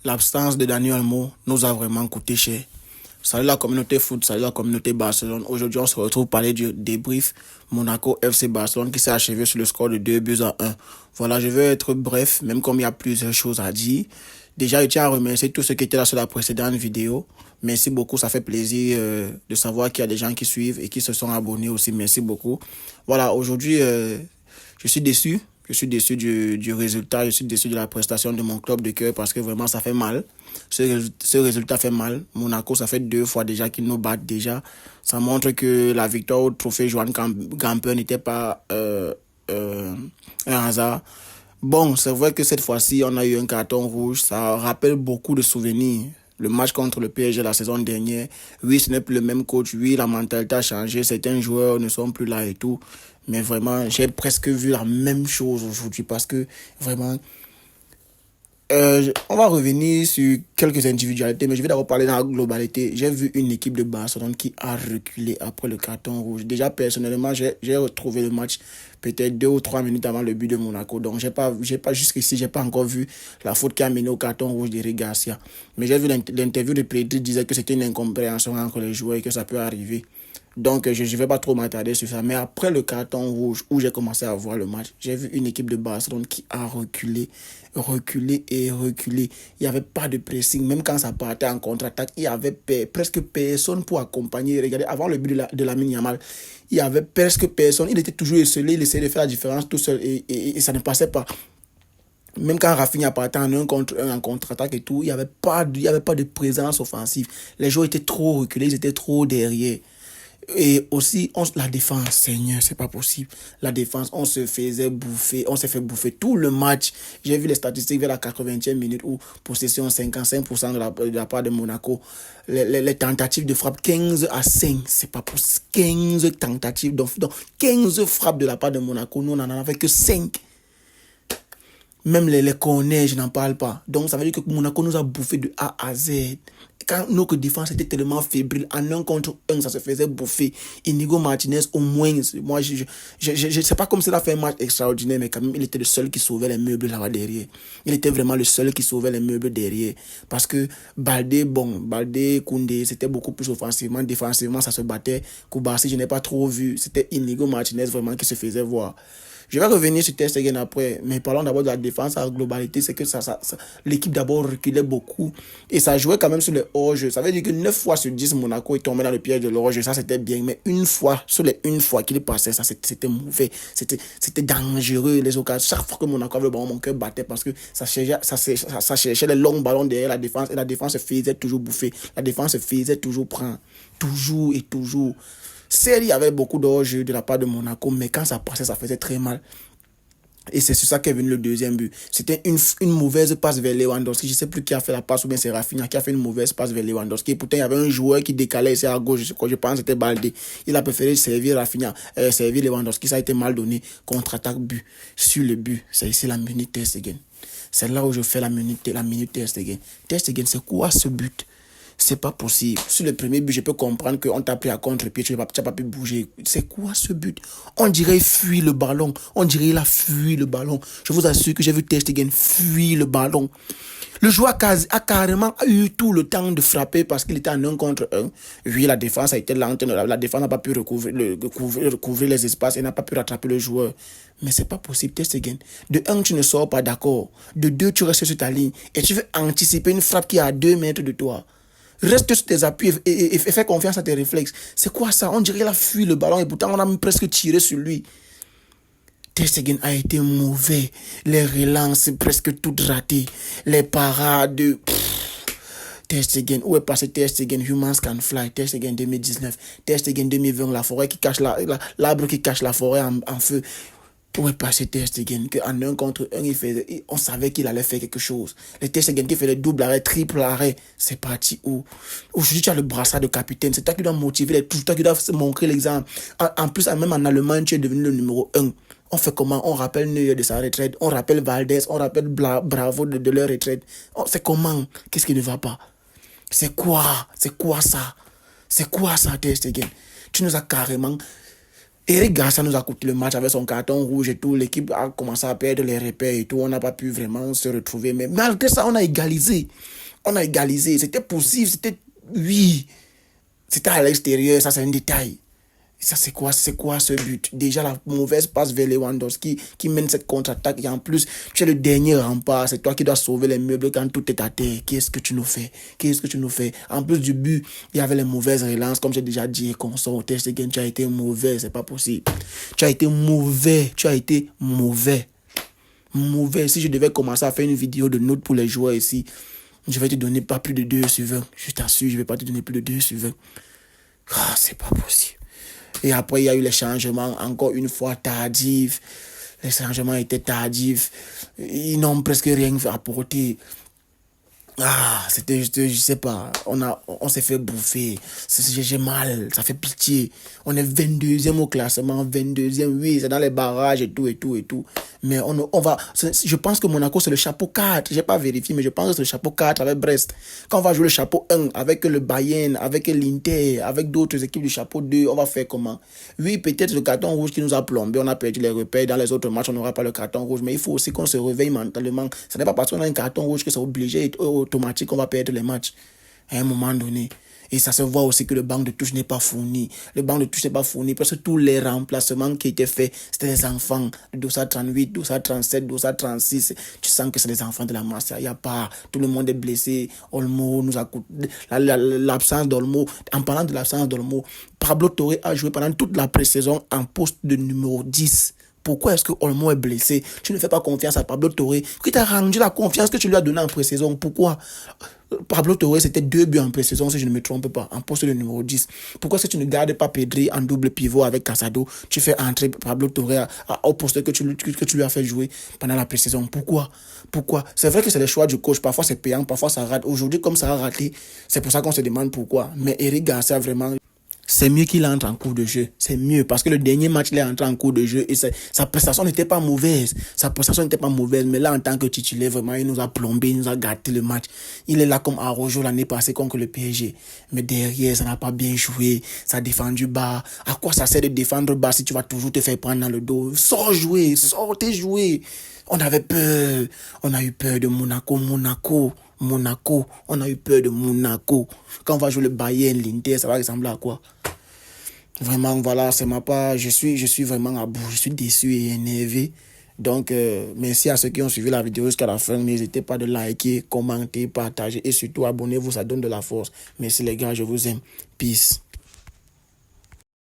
L'absence de Dani Olmo nous a vraiment coûté cher. Salut la communauté foot, salut la communauté Barcelone. Aujourd'hui, on se retrouve pour parler du débrief Monaco FC Barcelone qui s'est achevé sur le score de 2-1. Voilà, je vais être bref, même comme il y a plusieurs choses à dire. Déjà, je tiens à remercier tous ceux qui étaient là sur la précédente vidéo. Merci beaucoup, ça fait plaisir de savoir qu'il y a des gens qui suivent et qui se sont abonnés aussi. Merci beaucoup. Voilà, aujourd'hui, je suis déçu. Je suis déçu du résultat, je suis déçu de la prestation de mon club de cœur parce que vraiment ça fait mal. Ce résultat fait mal. Monaco, ça fait 2 fois déjà qu'ils nous battent déjà. Ça montre que la victoire au trophée Johan Gamper n'était pas un hasard. Bon, c'est vrai que cette fois-ci, on a eu un carton rouge. Ça rappelle beaucoup de souvenirs. Le match contre le PSG la saison dernière. Oui, ce n'est plus le même coach. Oui, la mentalité a changé. Certains joueurs ne sont plus là et tout. Mais vraiment, j'ai presque vu la même chose aujourd'hui parce que vraiment, on va revenir sur quelques individualités, mais je vais d'abord parler dans la globalité. J'ai vu une équipe de Barcelone qui a reculé après le carton rouge. Déjà, personnellement, j'ai retrouvé le match peut-être 2 ou 3 minutes avant le but de Monaco. Donc, jusqu'ici, j'ai pas encore vu la faute qui a mené au carton rouge d'Eric Garcia. Mais j'ai vu l'interview de Pedri disait que c'était une incompréhension entre les joueurs et que ça peut arriver. Donc, je ne vais pas trop m'attarder sur ça. Mais après le carton rouge, où j'ai commencé à voir le match, j'ai vu une équipe de Barcelone qui a reculé. Il n'y avait pas de pressing. Même quand ça partait en contre-attaque, il y avait presque personne pour accompagner. Regardez, avant le but de Lamine Yamal, il y avait presque personne. Il était toujours esselé, il essayait de faire la différence tout seul et ça ne passait pas. Même quand Rafinha partait en 1 contre 1 en contre-attaque et tout, il n'y avait pas de présence offensive. Les joueurs étaient trop reculés, ils étaient trop derrière. Et aussi, la défense, Seigneur, c'est pas possible. La défense, on s'est fait bouffer tout le match. J'ai vu les statistiques vers la 80e minute où possession 55% de la part de Monaco. Les tentatives de frappe 15-5, c'est pas possible. 15 tentatives, donc 15 frappes de la part de Monaco, nous on n'en avait que 5. Même les corners, je n'en parle pas. Donc, ça veut dire que Monaco nous a bouffé de A à Z. Quand notre défense était tellement fébrile, en 1 contre 1, ça se faisait bouffer. Inigo Martinez, au moins, moi, je sais pas comme s'il a fait un match extraordinaire, mais quand même, il était le seul qui sauvait les meubles là-bas derrière. Il était vraiment le seul qui sauvait les meubles derrière. Parce que Baldé, Koundé, c'était beaucoup plus offensivement. Défensivement, ça se battait. Koubarsi, je n'ai pas trop vu. C'était Inigo Martinez vraiment qui se faisait voir. Je vais revenir sur Ter Stegen après, mais parlons d'abord de la défense en globalité. C'est que l'équipe d'abord reculait beaucoup et ça jouait quand même sur les hors-jeux. Ça veut dire que 9 fois sur 10, Monaco est tombé dans le piège de l'hors-jeu. Ça, c'était bien, mais sur les une fois qu'il passait, ça, c'était mauvais. C'était dangereux, les occasions. Chaque fois que Monaco avait le ballon, mon cœur battait parce que ça cherchait les longs ballons derrière la défense et la défense se faisait toujours bouffer. La défense se faisait toujours prendre. Toujours et toujours. Certes, il y avait beaucoup d'hors-jeu de la part de Monaco, mais quand ça passait, ça faisait très mal. Et c'est sur ça qu'est venu le deuxième but. C'était une mauvaise passe vers Lewandowski. Je ne sais plus qui a fait la passe ou bien c'est Rafinha qui a fait une mauvaise passe vers Lewandowski. Et pourtant, il y avait un joueur qui décalait ici à gauche. Je pense que c'était Baldé. Il a préféré servir Lewandowski. Ça a été mal donné. Contre-attaque but. Sur le but, c'est ici la minute Ter Stegen. C'est là où je fais la minute Ter Stegen. Ter Stegen, c'est quoi ce but? C'est pas possible. Sur le premier but, je peux comprendre qu'on t'a pris à contre-pied, tu n'as pas pu bouger. C'est quoi ce but? On dirait qu'il fuit le ballon. On dirait qu'il a fui le ballon. Je vous assure que j'ai vu Ter Stegen fuir le ballon. Le joueur a carrément eu tout le temps de frapper parce qu'il était en 1 contre 1. Oui, la défense a été lente. La défense n'a pas pu recouvrir les espaces et n'a pas pu rattraper le joueur. Mais c'est pas possible, Ter Stegen. De 1, tu ne sors pas d'accord. De 2, tu restes sur ta ligne. Et tu veux anticiper une frappe qui est à 2 mètres de toi. Reste sur tes appuis et fais confiance à tes réflexes. C'est quoi ça? On dirait qu'il a fui le ballon et pourtant on a presque tiré sur lui. Ter Stegen a été mauvais. Les relances presque toutes ratées. Les parades. Ter Stegen, où est passé Ter Stegen? Humans Can Fly. Ter Stegen 2019. Ter Stegen 2020. La forêt qui cache l'arbre qui cache la forêt en feu. Où est passé Ter Stegen? Qu'en 1 contre 1, on savait qu'il allait faire quelque chose. Le Ter Stegen qui fait le double arrêt, triple arrêt, c'est parti où? Aujourd'hui, tu as le brassard de capitaine. C'est toi qui dois motiver c'est toi qui dois montrer l'exemple. En plus, même en Allemagne, tu es devenu le numéro 1. On fait comment? On rappelle Neuer de sa retraite. On rappelle Valdés. On rappelle Bravo de leur retraite. C'est comment? Qu'est-ce qui ne va pas? C'est quoi ça? C'est quoi ça, Ter Stegen? Tu nous as carrément Eric Garcia nous a coûté le match avec son carton rouge et tout. L'équipe a commencé à perdre les repères et tout. On n'a pas pu vraiment se retrouver. Mais malgré ça, on a égalisé. On a égalisé. C'était possible. Oui. C'était à l'extérieur. Ça, c'est un détail. Ça, c'est quoi ce but? Déjà, la mauvaise passe vers Lewandowski qui mène cette contre-attaque. Et en plus, tu es le dernier rempart. C'est toi qui dois sauver les meubles quand tout est à terre. Qu'est-ce que tu nous fais? En plus du but, il y avait les mauvaises relances. Comme j'ai déjà dit, consort, tu as été mauvais. C'est pas possible. Tu as été mauvais. Mauvais. Si je devais commencer à faire une vidéo de notes pour les joueurs ici, je vais te donner pas plus de 2 sur 20. Je t'assure, je vais pas te donner plus de 2 sur 20. Ah, c'est pas possible. Et après, il y a eu les changements, encore une fois tardifs. Les changements étaient tardifs. Ils n'ont presque rien apporté. Ah, c'était juste, je sais pas, on s'est fait bouffer. J'ai mal, ça fait pitié. On est 22e au classement, 22e, oui, c'est dans les barrages et tout. Mais je pense que Monaco, c'est le chapeau 4. J'ai pas vérifié, mais je pense que c'est le chapeau 4 avec Brest. Quand on va jouer le chapeau 1 avec le Bayern, avec l'Inter, avec d'autres équipes du chapeau 2, on va faire comment? Oui, peut-être le carton rouge qui nous a plombé, on a perdu les repères. Dans les autres matchs, on n'aura pas le carton rouge. Mais il faut aussi qu'on se réveille mentalement. Ce n'est pas parce qu'on a un carton rouge que c'est obligé automatique qu'on va perdre les matchs à un moment donné. Et ça se voit aussi que le banc de touche n'est pas fourni. Parce que tous les remplacements qui étaient faits, c'était des enfants. Dossa 38, Dossa 37, Dossa 36. Tu sens que c'est les enfants de la Masia. Il n'y a pas. Tout le monde est blessé. Olmo nous a coûté. L'absence d'Olmo. En parlant de l'absence d'Olmo, Pablo Torre a joué pendant toute la pré-saison en poste de numéro 10. Pourquoi est-ce que Olmo est blessé? Tu ne fais pas confiance à Pablo Torre qui t'a rendu la confiance que tu lui as donnée en pré-saison. Pourquoi? Pablo Torre, c'était 2 buts en pré-saison, si je ne me trompe pas, en poste de numéro 10. Pourquoi est-ce que tu ne gardes pas Pedri en double pivot avec Casado? Tu fais entrer Pablo Torre au poste que tu lui as fait jouer pendant la pré-saison. Pourquoi? C'est vrai que c'est le choix du coach. Parfois, c'est payant, parfois, ça rate. Aujourd'hui, comme ça a raté, c'est pour ça qu'on se demande pourquoi. Mais Eric Garcia, vraiment... C'est mieux qu'il entre en cours de jeu. C'est mieux parce que le dernier match, il est entré en cours de jeu et sa prestation n'était pas mauvaise. Mais là, en tant que titulaire, vraiment, il nous a plombé, il nous a gâté le match. Il est là comme Araujo l'année passée contre le PSG. Mais derrière, ça n'a pas bien joué. Ça a défendu bas. À quoi ça sert de défendre bas si tu vas toujours te faire prendre dans le dos? Sortez jouer. On avait peur. On a eu peur de Monaco. On a eu peur de Monaco. Quand on va jouer le Bayern, l'Inter, ça va ressembler à quoi? Vraiment, voilà, c'est ma part. Je suis vraiment à bout. Je suis déçu et énervé. Donc, merci à ceux qui ont suivi la vidéo jusqu'à la fin. N'hésitez pas de liker, commenter, partager et surtout abonnez-vous. Ça donne de la force. Merci les gars, je vous aime. Peace.